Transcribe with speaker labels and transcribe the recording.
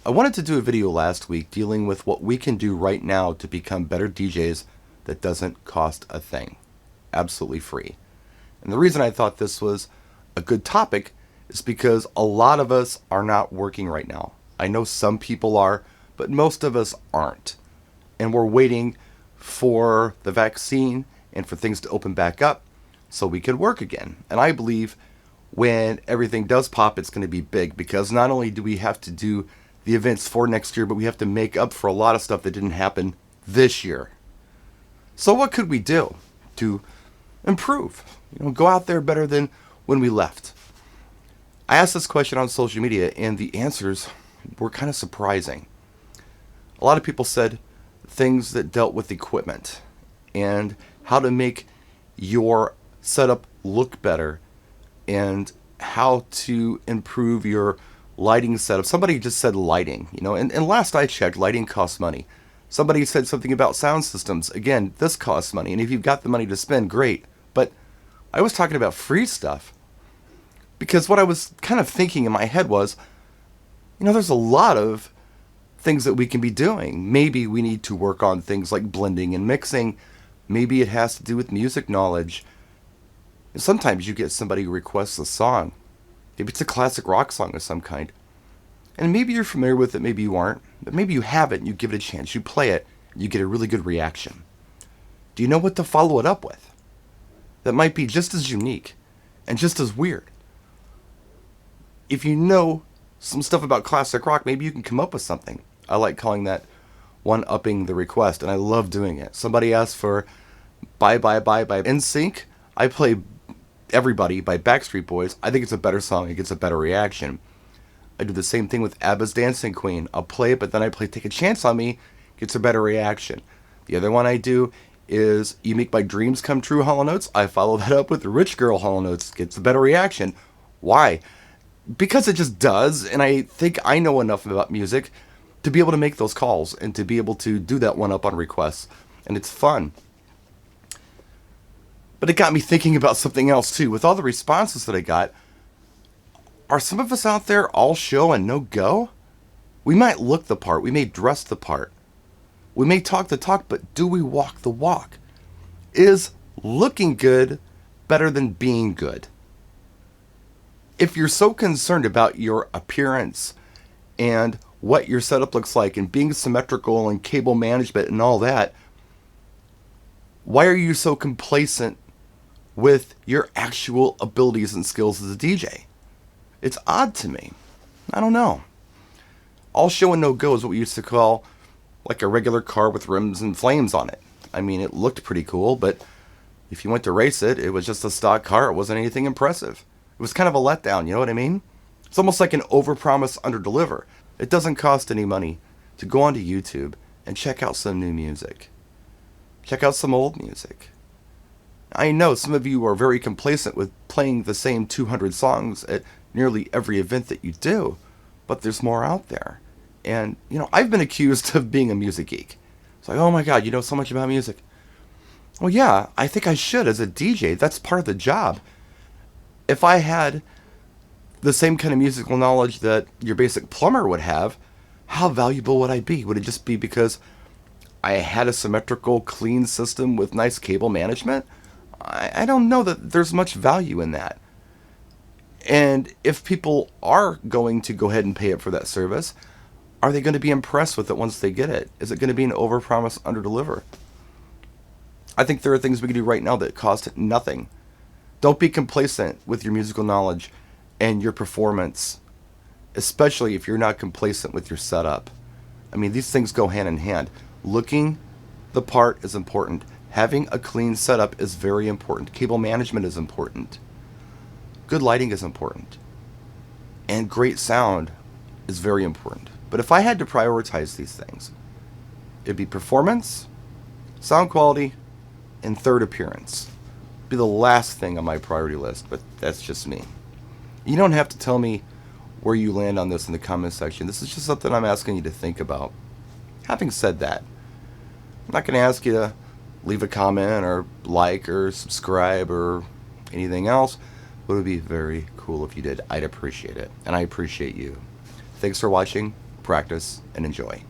Speaker 1: I wanted to do a video last week dealing with what we can do right now to become better DJs that doesn't cost a thing. Absolutely free. And the reason I thought this was a good topic is because a lot of us are not working right now. I know some people are, but most of us aren't. And we're waiting for the vaccine and for things to open back up so we can work again. And I believe when everything does pop, it's going to be big, because not only do we have to do the events for next year, but we have to make up for a lot of stuff that didn't happen this year. So what could we do to improve? Go out there better than when we left. I asked this question on social media, and the answers were kind of surprising. A lot of people said things that dealt with equipment and how to make your setup look better and how to improve your lighting setup. Somebody just said lighting, and last I checked, lighting costs money. Somebody said something about sound systems. Again, this costs money, and if you've got the money to spend, great. But I was talking about free stuff, because what I was kind of thinking in my head was, there's a lot of things that we can be doing. Maybe we need to work on things like blending and mixing. Maybe it has to do with music knowledge. And sometimes you get somebody who requests a song. Maybe it's a classic rock song of some kind. And maybe you're familiar with it, maybe you aren't. But maybe you have it and you give it a chance. You play it, and you get a really good reaction. Do you know what to follow it up with? That might be just as unique and just as weird. If you know some stuff about classic rock, maybe you can come up with something. I like calling that one-upping the request, and I love doing it. Somebody asked for Bye Bye Bye by NSYNC. I play Everybody by Backstreet Boys. I think it's a better song. It gets a better reaction. I do the same thing with ABBA's Dancing Queen. I'll play it, but then I play Take a Chance on Me. Gets a better reaction. The other one I do is You Make My Dreams Come True, Hall & Oates. I follow that up with Rich Girl, Hall & Oates. Gets a better reaction. Why? Because it just does, and I think I know enough about music to be able to make those calls and to be able to do that one up on requests. And it's fun. But it got me thinking about something else too. With all the responses that I got, are some of us out there all show and no go? We might look the part. We may dress the part. We may talk the talk, but do we walk the walk? Is looking good better than being good? If you're so concerned about your appearance and what your setup looks like and being symmetrical and cable management and all that, why are you so complacent with your actual abilities and skills as a DJ? It's odd to me. I don't know. All show and no go is what we used to call like a regular car with rims and flames on it. I mean, it looked pretty cool, but if you went to race it, it was just a stock car. It wasn't anything impressive. It was kind of a letdown, you know what I mean? It's almost like an overpromise, underdeliver. It doesn't cost any money to go onto YouTube and check out some new music. Check out some old music. I know some of you are very complacent with playing the same 200 songs at nearly every event that you do, but there's more out there. And, I've been accused of being a music geek. It's like, oh my God, you know so much about music. Well, yeah, I think I should as a DJ. That's part of the job. If I had the same kind of musical knowledge that your basic plumber would have, how valuable would I be? Would it just be because I had a symmetrical, clean system with nice cable management? I don't know that there's much value in that. And if people are going to go ahead and pay it for that service, are they going to be impressed with it once they get it? Is it going to be an overpromise, underdeliver? I think there are things we can do right now that cost nothing. Don't be complacent with your musical knowledge and your performance, especially if you're not complacent with your setup. I mean, these things go hand in hand. Looking the part is important. Having a clean setup is very important. Cable management is important. Good lighting is important. And great sound is very important. But if I had to prioritize these things, it'd be performance, sound quality, and third appearance. It'd be the last thing on my priority list, but that's just me. You don't have to tell me where you land on this in the comment section. This is just something I'm asking you to think about. Having said that, I'm not going to ask you to leave a comment or like or subscribe or anything else, but it would be very cool if you did. I'd appreciate it, and I appreciate you. Thanks for watching. practice, and enjoy.